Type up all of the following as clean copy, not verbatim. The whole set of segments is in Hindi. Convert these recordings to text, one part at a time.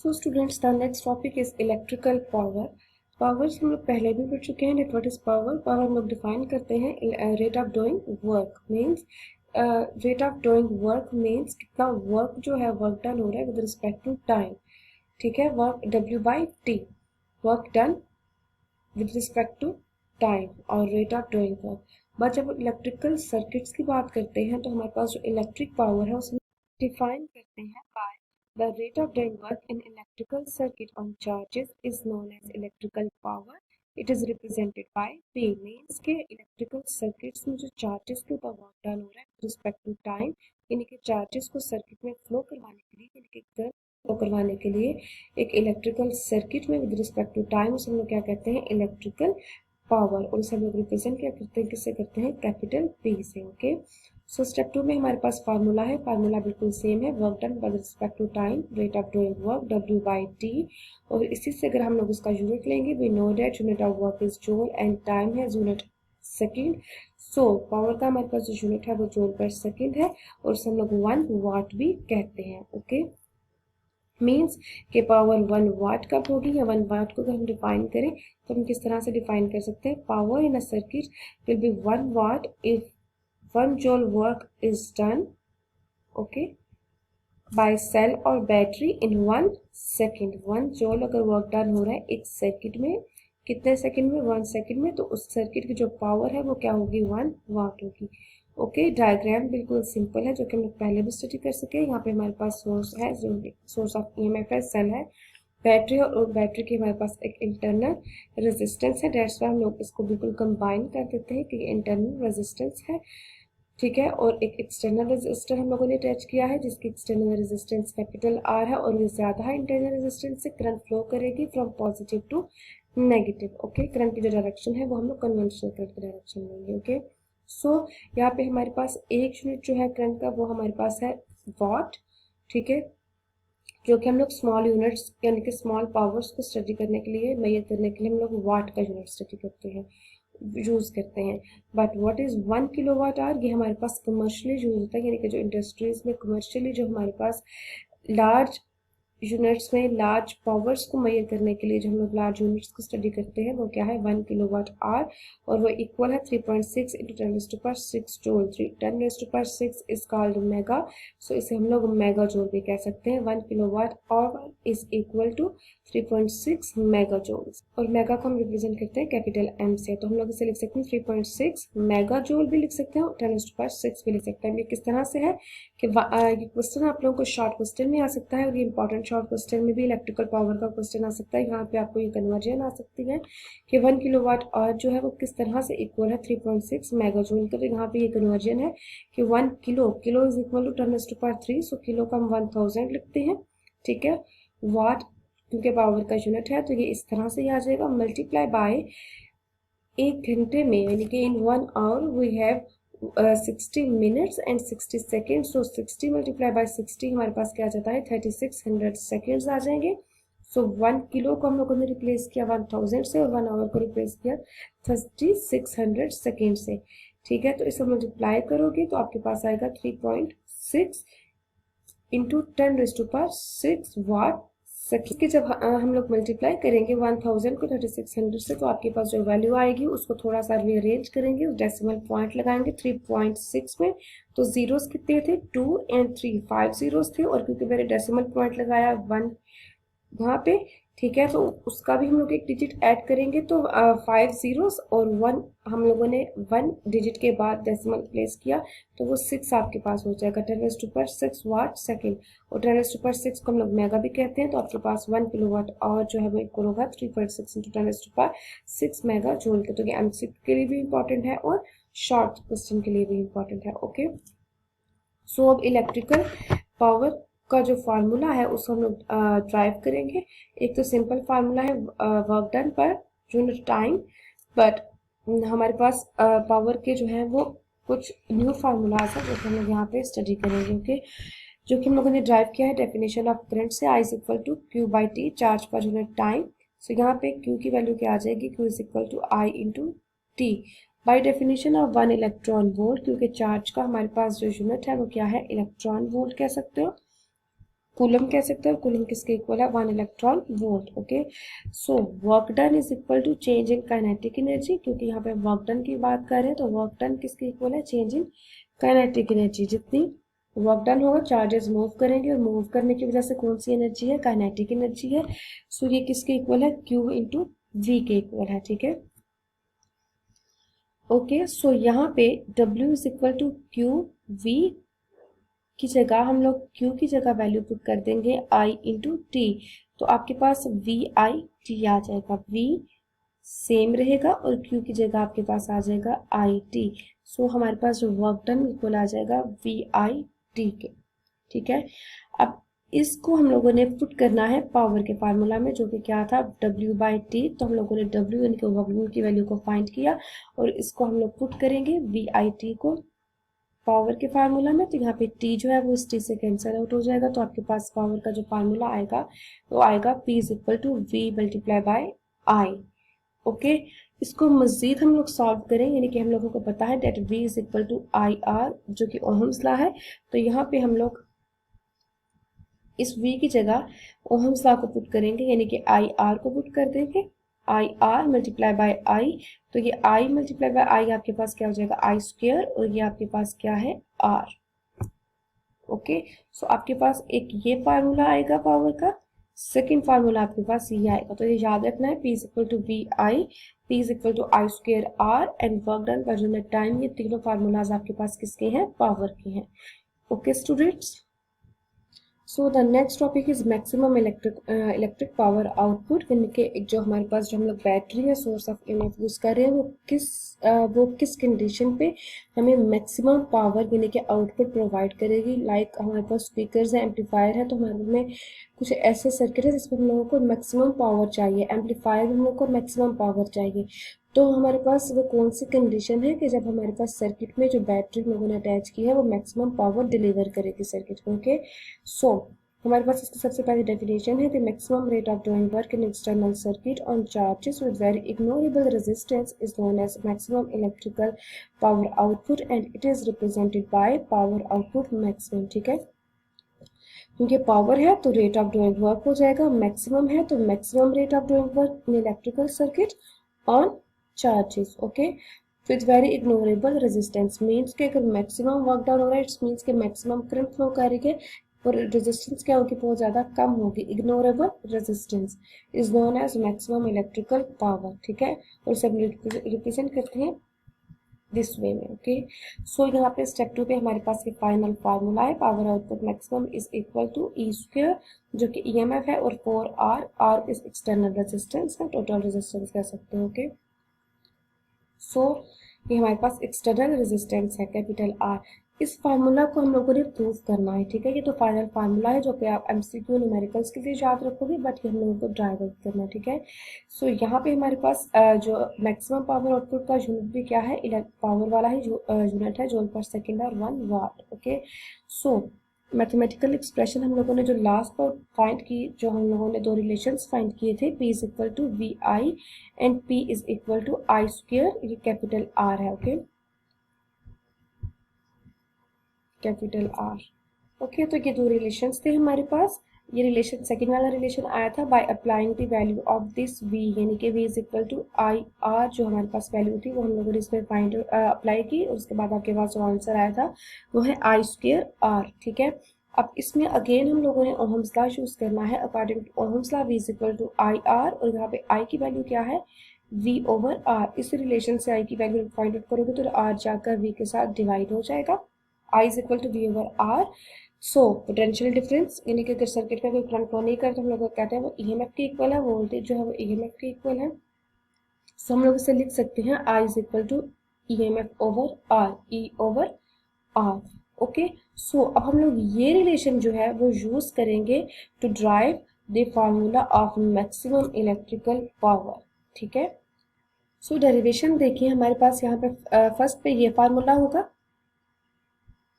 So students the next topic is electrical power. Power हम लोग पहले भी पढ़ चुके हैं। What is power? पावर हम लोग डिफाइन करते हैं rate of doing work means rate of doing work means कितना वर्क जो है वर्क डन हो रहा है विद रिस्पेक्ट टू टाइम। ठीक है, work W/T, work done with respect to time और rate of doing work. But जब इलेक्ट्रिकल सर्किट्स की बात करते हैं तो हमारे पास जो इलेक्ट्रिक पावर है उसमें डिफाइन करते हैं bye the rate of doing work in electrical circuit on charges is known as electrical power. It is represented by P. means के electrical circuits में जो charges के ऊपर work done हो रहा है with respect to time, यानी कि charges को circuit में flow करवाने के लिए, यानी कि current flow करवाने के लिए एक electrical circuit में with respect to time उसे हम लोग क्या कहते हैं? electrical power। और उसे हम लोग represent क्या करते हैं? किससे करते हैं? कैपिटल P से। ओके, सो स्टेप 2 में हमारे पास फार्मूला है। फार्मूला बिल्कुल सेम है, work done with respect to time, rate of doing work W/T। और इसी से अगर हम लोग उसका यूनिट लेंगे, we know that unit of work is joule and time है यूनिट सेकंड। सो पावर का हमारे पास जो यूनिट है वो जूल पर सेकंड है और उसे हम लोग 1 वाट भी कहते हैं। ओके, मीन्स के पावर 1 वाट कब होगी या 1 वाट को अगर हम डिफाइन करें तो हम किस तरह से डिफाइन कर सकते हैं? Power in a circuit will be 1 what if 1 joule work is done, okay, by cell और बैटरी in 1 second। 1 joule अगर वर्क डन हो रहा है एक सर्किट में, कितने सेकंड में? 1 सेकंड में। तो उस सर्किट की जो पावर है वो क्या होगी? 1 वाट होगी। ओके, डायग्राम बिल्कुल सिंपल है जो कि हम लोग पहले भी स्टडी कर सके। यहाँ पे हमारे पास सोर्स है, सोर्स ऑफ EMF है, सेल है, बैटरी और बैटरी की हमारे पास एक इंटरनल रेजिस्टेंस है। डेट्स वाई हम लोग इसको बिल्कुल कंबाइन कर देते हैं कि इंटरनल रेजिस्टेंस है। ठीक है, और एक एक्सटर्नल रेजिस्टर हम लोगों ने अटैच किया है जिसकी एक्सटर्नल रेजिस्टेंस कैपिटल R है और ये ज्यादा है इंटरनल रेजिस्टेंस से। करंट फ्लो करेगी from positive to negative. Okay, current की जो डायरेक्शन है वो हम लोग कन्वेंशनल करंट की डायरेक्शन लेंगे। ओके, सो यहाँ पे हमारे पास एक यूनिट जो है करंट का वो हमारे पास है वाट। ठीक है, जो कि हम लोग स्मॉल यूनिट्स यानी कि स्मॉल पावर्स को स्टडी करने के लिए, मेजर करने के लिए हम लोग वाट का यूनिट स्टडी करते हैं, यूज करते हैं। But what is 1 kilowatt our? ये हमारे पास कमर्शियली यूज होता है, यानी कि जो इंडस्ट्रीज में कमर्शियली जो हमारे पास लार्ज यूनिट्स में लार्ज पावर्स को मेजर करने के लिए जो हम लोग लार्ज यूनिट्स को स्टडी करते हैं वो क्या है? 1 किलोवाट आवर और वो इक्वल है 3.6 × 10⁻6 जूल। 10⁻6 इज कॉल्ड मेगा, सो इसे हम लोग मेगा जूल भी कह सकते हैं। 1 kilowatt hour is equal to 3.6 mega joule और मेगा को हम रिप्रेजेंट करते हैं कैपिटल M से। तो हम लोग इसे लिख सकते हैं 3.6 मेगा जूल भी लिख सकते हैं और 10⁻6 भी लिख सकते हैं। ये किस तरह से है कि ये क्वेश्चन आप लोगों को शॉर्ट क्वेश्चन में आ सकता है और ये इंपॉर्टेंट शॉर्ट क्वेश्चन में भी इलेक्ट्रिकल पावर का क्वेश्चन आ सकता है। यहाँ पे आपको ये कन्वर्जन आ सकती है कि 1 किलोवाट आवर जो है वो किस तरह से इक्वल है 3.6 मेगा जूल का। तो यहाँ पे ये कन्वर्जन है कि 1 kilo is equal to 10⁻3, so kilo का हम 1000 लिखते हैं। ठीक है, वाट क्योंकि पावर का यूनिट है तो ये इस तरह से आ जाएगा, मल्टीप्लाई बाय 1 घंटे में, यानी कि in 1 hour we have 60 minutes and 60 second. So 60 multiply by 60 हमारे पास क्या आ जाता है? 3600 सेकेंड्स आ जाएंगे। सो 1 किलो को हम लोगों ने रिप्लेस किया 1000 से और 1 आवर को रिप्लेस किया 3600 सेकेंड से। ठीक है, तो इसे मल्टीप्लाई करोगे तो आपके पास आएगा 3.6 इंटू 10⁻6 वाट सेकेंड की। जब हम लोग मल्टीप्लाई करेंगे 1000 को 3600 से तो आपके पास जो वैल्यू आएगी उसको थोड़ा सा रीअरेंज करेंगे, डेसिमल पॉइंट लगाएंगे 3.6 में। तो जीरोस कितने थे? 2 और 3, 5 जीरोस थे और क्योंकि मैंने डेसिमल पॉइंट लगाया 1 वहाँ पे, ठीक है, तो उसका भी हम लोग एक डिजिट ऐड करेंगे तो 5 जीरोस और 1 हम लोगों ने 1 डिजिट के बाद डेसिमल प्लेस किया तो वो 6 आपके पास हो जाएगा 10⁻6 वाट सेकेंड। और 10⁻6 को हम लोग मेगा भी कहते हैं। तो आपके पास 1 किलोवाट आवर जो है वो इक्वल होगा 3.6 × 10⁻6 मेगा जूल के। तो ये MCQ के लिए भी इंपॉर्टेंट है और शॉर्ट क्वेश्चन के लिए भी इंपॉर्टेंट है। ओके, सो अब इलेक्ट्रिकल पावर का जो फार्मूला है उसको हम लोग ड्राइव करेंगे। एक तो सिंपल फार्मूला है work done per unit time, but हमारे पास पावर के जो है वो कुछ न्यू फार्मूलाज है जो कि हम लोग यहाँ पे स्टडी करेंगे। ओके, जो कि हम लोगों ने ड्राइव किया है डेफिनेशन ऑफ करंट से, I is equal to Q/T, charge per unit time. So यहाँ पे Q की वैल्यू क्या आ जाएगी? Q is equal to I × T by definition of 1 electron volt, क्योंकि चार्ज का हमारे पास जो यूनिट है वो क्या है? इलेक्ट्रॉन वोल्ट कह सकते हो। कूलम कह सकते हैं, कूलम किसके इक्वल है, 1 electron volt. Okay, so work done is equal to change in kinetic energy, क्योंकि यहाँ पे वर्क डन की बात कर रहे हैं तो वर्क डन किसके इक्वल है, चेंज इन काइनेटिक एनर्जी। जितनी वर्क डन होगा चार्जेस मूव करेंगे और मूव करने की वजह से कौन सी एनर्जी है, काइनेटिक एनर्जी है। सो ये किसके इक्वल है, Q इंटू वी के इक्वल है। ठीक है, ओके, सो यहाँ पे W is equal to Q V की जगह हम लोग Q की जगह वैल्यू पुट कर देंगे I इंटू टी, तो आपके पास VIT आ जाएगा। V सेम रहेगा और Q की जगह आपके पास आ जाएगा IT। सो हमारे पास जो वर्क डन इक्वल आ जाएगा VIT के। ठीक है, अब इसको हम लोगों ने पुट करना है पावर के फार्मूला में, जो कि क्या था, W/T। तो हम लोगों ने W यानी कि वर्क डन की वैल्यू को फाइंड किया और इसको हम लोग पुट करेंगे VIT को पावर के फार्मूला में। तो यहाँ पे T जो है वो इस T से कैंसिल आउट हो जाएगा, तो आपके पास पावर का जो फार्मूला आएगा वो आएगा P is equal to V multiply by I। Okay, इसको मजीद हम लोग सॉल्व करें, यानी कि हम लोगों को पता है that V is equal to IR, जो कि ओहम्स लॉ है। तो यहाँ पे हम लोग इस V की जगह ओहम्स लॉ को पुट करेंगे, यानी कि IR को पुट कर देंगे, IR मल्टीप्लाई बाय I। तो ये I मल्टीप्लाई बाय I आपके पास क्या हो जाएगा, I स्क्वायर, और ये आपके पास क्या है, R। ओके, सो आपके पास एक ये फार्मूला आएगा पावर का, सेकेंड फार्मूला आपके पास ये आएगा। तो ये याद रखना है, P is equal to VI, P is equal to I square R and work done per unit time. ये तीनों फार्मूलाज आपके पास किसके हैं, पावर के हैं। Okay students, so the next topic is maximum electric power output, यानी कि जो हमारे पास जो हम लोग बैटरी या सोर्स ऑफ ईएमएफ यूज कर रहे हैं वो किस कंडीशन पे हमें मैक्सिमम पावर यानी कि आउटपुट प्रोवाइड करेगी। लाइक हमारे पास स्पीकर्स है, एम्पलीफायर है, तो हमारे में कुछ ऐसे सर्किट है जिसमें हम लोगों को मैक्सिमम पावर चाहिए, एम्पलीफायर में हम लोग को मैक्सिमम पावर चाहिए। तो हमारे पास वो कौन सी कंडीशन है कि जब हमारे पास सर्किट में जो बैटरी लोगों ने अटैच की है वो मैक्सिमम पावर डिलीवर करेगी सर्किट को। ओके, सो हमारे पास इसकी सबसे पहली डेफिनेशन है, the maximum rate of doing work in external circuit on charges with very ignorable resistance is known as maximum electrical power output and it is represented by power output maximum. ठीक है, क्योंकि पावर है तो रेट ऑफ डूइंग वर्क हो जाएगा, मैक्सिमम है तो maximum rate of doing work in electrical circuit on charges. Okay, with very ignorable resistance means कि अगर मैक्सिमम वर्क डाउन हो रहा है इट्स मीन्स के मैक्सिमम करंट फ्लो करेंगे और रेजिस्टेंस क्या होगी, बहुत ज़्यादा कम होगी। Ignorable resistance is known as maximum electrical power. ठीक है, और सब रिप्रेजेंट करते हैं दिस वे में। ओके, सो यहाँ पे स्टेप 2 पे हमारे पास ये फाइनल फार्मूला है, power output maximum is equal to E square, जो कि ईएमएफ है, और 4R, R is external resistance है, टोटल रेजिस्टेंस कह सकते हो। ओके, सो ये हमारे पास एक्सटर्नल रेजिस्टेंस है, कैपिटल R। इस फार्मूला को हम लोगों ने प्रूव करना है। ठीक है, ये तो फाइनल फार्मूला है जो कि आप एमसीक्यू न्यूमेरिकल्स के लिए याद रखोगे, बट ये हम लोगों को ड्राइव आउट करना है। ठीक है, सो यहाँ पे हमारे पास जो मैक्सिमम पावर आउटपुट का यूनिट भी क्या है, पावर वाला ही यूनिट है, जूल पर सेकेंड और 1 वाट। ओके, सो मैथमेटिकल एक्सप्रेशन हम लोगों ने जो लास्ट पर फाइंड की, जो हम लोगों ने दो रिलेशंस फाइंड किए थे, P is equal to VI and P is equal to I square, ये कैपिटल R है। Okay, capital R। ओके, तो ये दो रिलेशंस थे हमारे पास। ये रिलेशन सेकंड वाला रिलेशन आया था by applying the value of this V, यानी कि V is equal to IR, जो हमारे पास वैल्यू थी वो हम लोगों ने इसमें फाइंड अप्लाई की, और उसके बाद आपके पास जो आंसर आया था वो है I स्क्वायर R। ठीक है, अब इसमें अगेन हम लोगों ने ओहम्स लॉ यूज करना है। According to Ohm's law V is equal to IR, और यहाँ पे I की वैल्यू क्या है, V ओवर R। इस रिलेशन से I की वैल्यू फाइंड आउट करोगे तो R जाकर V के साथ डिवाइड हो जाएगा, I is equal to V over R। So potential difference, यानी कि अगर सर्किट में कोई करंट फ्लो नहीं करता, हम लोग कहते हैं वो ईएमएफ के इक्वल है, वोल्टेज जो है वो ईएमएफ के इक्वल है। सो हम लोग इसे लिख सकते हैं I is equal to EMF over R, E over R। Okay, so अब हम लोग ये रिलेशन जो है वो यूज करेंगे to drive the formula of maximum electrical power. ठीक है, सो डेरिवेशन देखिए हमारे पास यहाँ पे फर्स्ट पे ये फार्मूला होगा,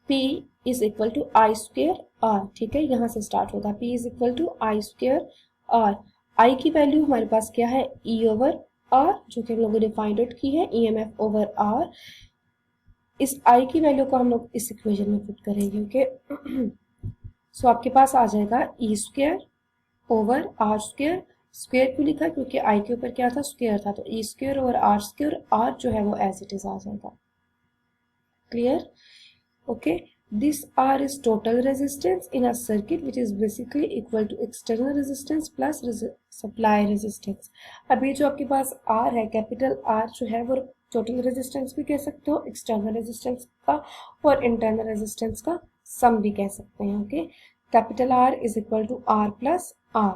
P is equal to I square R। ठीक है, यहाँ से स्टार्ट होगा, P is equal to I square R। I की वैल्यू हमारे पास क्या है, E ओवर R, जो कि हम लोगों ने फाइंड आउट की है, EMF ओवर R। इस I की वैल्यू को हम लोग इस इक्वेशन में पुट करेंगे। ओके, सो आपके पास आ जाएगा E square over R square. Square क्यों लिखा? क्योंकि आई के ऊपर क्या था? स्क्वायर था, तो E square over R square, R जो है वो एज इट इज आ जाएगा। Clear? Okay, this R is total resistance in a circuit which is basically equal to external resistance plus supply resistance। अब ये जो आपके पास R है, कैपिटल R जो है वो टोटल रेजिस्टेंस भी कह सकते हो, एक्सटर्नल रेजिस्टेंस का और इंटरनल रेजिस्टेंस का सम भी कह सकते हैं। Okay, capital R is equal to R plus R।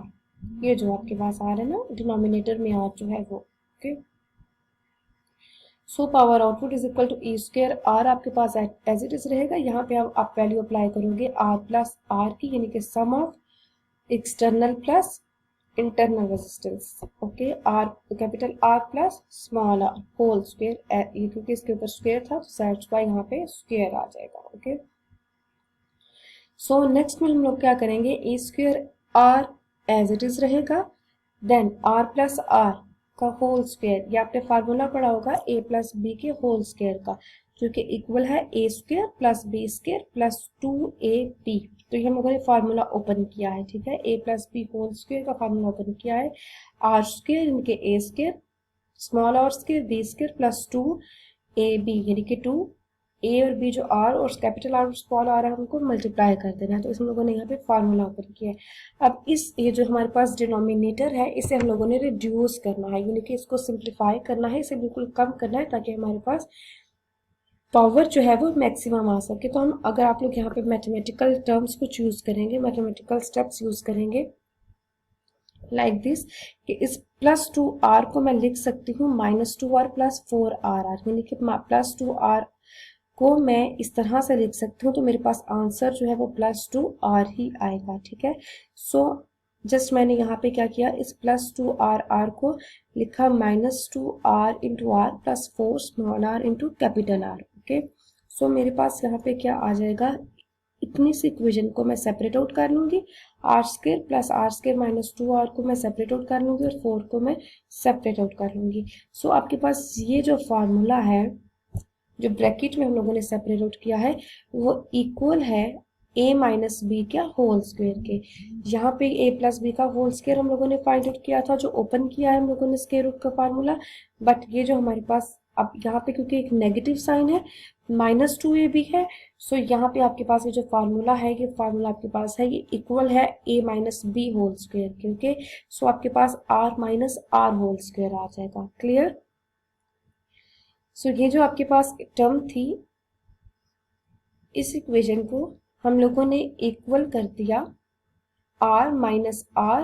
ये जो आपके पास R है ना, डिनोमिनेटर में R जो है वो। Okay, so power output is equal to E square R आपके पास एज इट इज रहेगा। यहाँ पे आप वैल्यू अप्लाई करोगे आर प्लस आर की, यानी कि sum of external plus internal resistance. Okay, R capital R plus small R whole square, ये क्योंकि इसके ऊपर स्क्वायर था तो दैट्स व्हाई यहाँ पे स्क्वायर आ जाएगा। ओके, सो नेक्स्ट में हम लोग क्या करेंगे, E square R as it is रहेगा, देन आर प्लस आर का होल स्क्वायर, ये आपने फार्मूला पढ़ा होगा ए प्लस बी के होल स्क्वायर का, जो कि इक्वल है A square plus B square plus 2ab। तो ये हम लोगों ने फार्मूला ओपन किया है, ठीक है, A plus B whole square का फार्मूला ओपन किया है। आर स्क्वायर यानी कि A square small R square B square plus 2ab यानी कि 2 ए और बी जो आर और कैपिटल आर और स्मॉल आर है हमको मल्टीप्लाई कर देना है, तो इस हम लोगों ने यहाँ पे फार्मूला ओपन किया है। अब ये जो हमारे पास डिनोमिनेटर है इसे हम लोगों ने रिड्यूस करना है, यानी कि इसको सिंप्लीफाई करना है, इसे बिल्कुल कम करना है ताकि हमारे पास पावर जो है वो मैक्सिमम आ सके। तो हम अगर आप लोग यहाँ पे मैथमेटिकल टर्म्स को चूज करेंगे, मैथमेटिकल स्टेप्स यूज करेंगे लाइक दिस, कि इस प्लस 2r को मैं लिख सकती हूँ -2r प्लस 4r, यानी कि प्लस 2r को मैं इस तरह से लिख सकती हूँ, तो मेरे पास आंसर जो है वो +2r ही आएगा। ठीक है, सो जस्ट मैंने यहाँ पे क्या किया, इस +2r को लिखा -2r into R plus 4 small r into capital R। Okay, so मेरे पास यहाँ पे क्या आ जाएगा, इतनी सी इक्वेशन को मैं सेपरेट आउट कर लूंगी, R square plus R square -2r को मैं सेपरेट आउट कर लूंगी और 4 को मैं सेपरेट आउट कर लूंगी। सो आपके पास ये जो फार्मूला है जो ब्रैकेट में हम लोगों ने सेपरेट आउट किया है वो इक्वल है a माइनस बी क्या होल स्क्वायर के। यहाँ पे a प्लस बी का होल स्क्वायर हम लोगों ने फाइंड आउट किया था, जो ओपन किया है हम लोगों ने स्क्वायर रूट का फार्मूला, बट ये जो हमारे पास अब यहाँ पे क्योंकि एक नेगेटिव साइन है -2ab है, सो यहाँ पे आपके पास ये जो फार्मूला है ये फार्मूला आपके पास है ये इक्वल है a minus B whole square के। ओके, सो आपके पास r minus R whole square आ जाएगा। क्लियर? सो ये जो आपके पास टर्म थी इस इक्वेशन को हम लोगों ने इक्वल कर दिया r minus R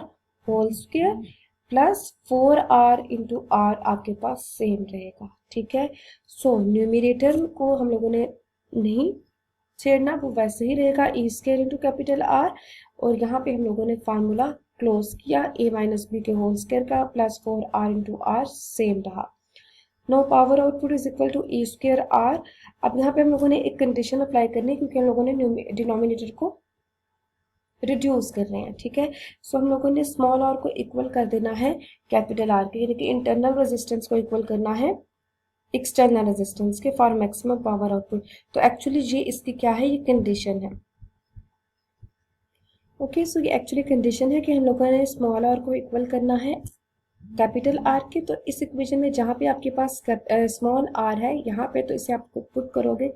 whole square plus 4r into R आपके पास सेम रहेगा। ठीक है, सो न्यूमिनेटर को हम लोगों ने नहीं छेड़ना, वो वैसे ही रहेगा E square into capital R, और यहाँ पे हम लोगों ने फार्मूला क्लोज किया a माइनस बी के होल स्क्वायर का plus 4r into R same रहा। No power output is equal to E square R. अब यहाँ पे हम लोगों ने एक कंडीशन अप्लाई करनी है क्योंकि हम लोगों ने डिनोमिनेटर को रिड्यूस कर रहे हैं। ठीक है, सो हम लोगों ने स्मॉल आर को इक्वल कर देना है कैपिटल आर के, यानी कि इंटरनल रेजिस्टेंस को इक्वल करना है एक्सटर्नल रेजिस्टेंस के फॉर मैक्सिमम पावर आउटपुट। तो एक्चुअली ये इसकी क्या है, ये कंडीशन है। ओके, सो ये एक्चुअली कंडीशन है कि हम लोगों ने स्मॉल आर को इक्वल करना है कैपिटल आर के। तो इस इक्वेशन में जहाँ पे आपके पास स्मॉल आर है यहाँ पे, तो इसे आप पुट करोगे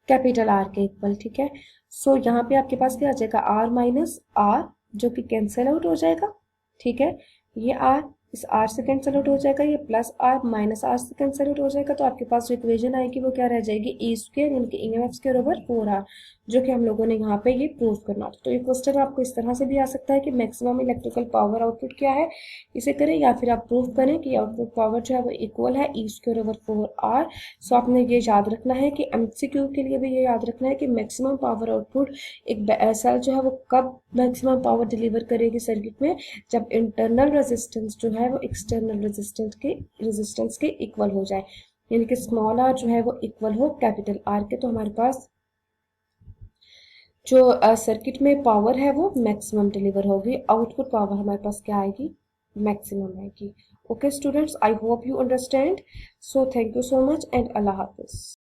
कैपिटल आर के इक्वल। ठीक है, सो यहाँ पे आपके पास क्या आ जाएगा, आर माइनस आर जो कि कैंसिल आउट हो जाएगा। ठीक है, ये आर इस आर से कैंसिल आउट हो जाएगा, ये प्लस आर माइनस आर से कैंसिल आउट हो जाएगा, तो आपके पास जो इक्वेशन आएगी वो क्या रह जाएगी, ई स्क्वायर यानी कि EMF स्क्वायर ओवर 4r, जो कि हम लोगों ने यहाँ पे ये प्रूव करना था। तो ये क्वेश्चन आपको इस तरह से भी आ सकता है कि मैक्सिमम इलेक्ट्रिकल पावर आउटपुट क्या है इसे करें, या फिर आप प्रूव करें कि आउटपुट पावर जो है वो इक्वल है ई स्क्वायर ओवर 4r। सो आपने ये याद रखना है कि MCQ के लिए भी ये याद रखना है कि मैक्सिमम पावर आउटपुट एक सेल जो है वो कब मैक्सिमम पावर डिलीवर करेगी सर्किट में, जब इंटरनल रेजिस्टेंस जो है वो एक्सटर्नल रेजिस्टेंस के इक्वल हो जाए, यानी कि स्मॉल आर जो है वो इक्वल हो कैपिटल आर के। तो हमारे पास जो सर्किट में पावर है वो मैक्सिमम डिलीवर होगी, आउटपुट पावर हमारे पास क्या आएगी, मैक्सिमम आएगी। Okay students, I hope you understand. So thank you so much and Allah Hafiz.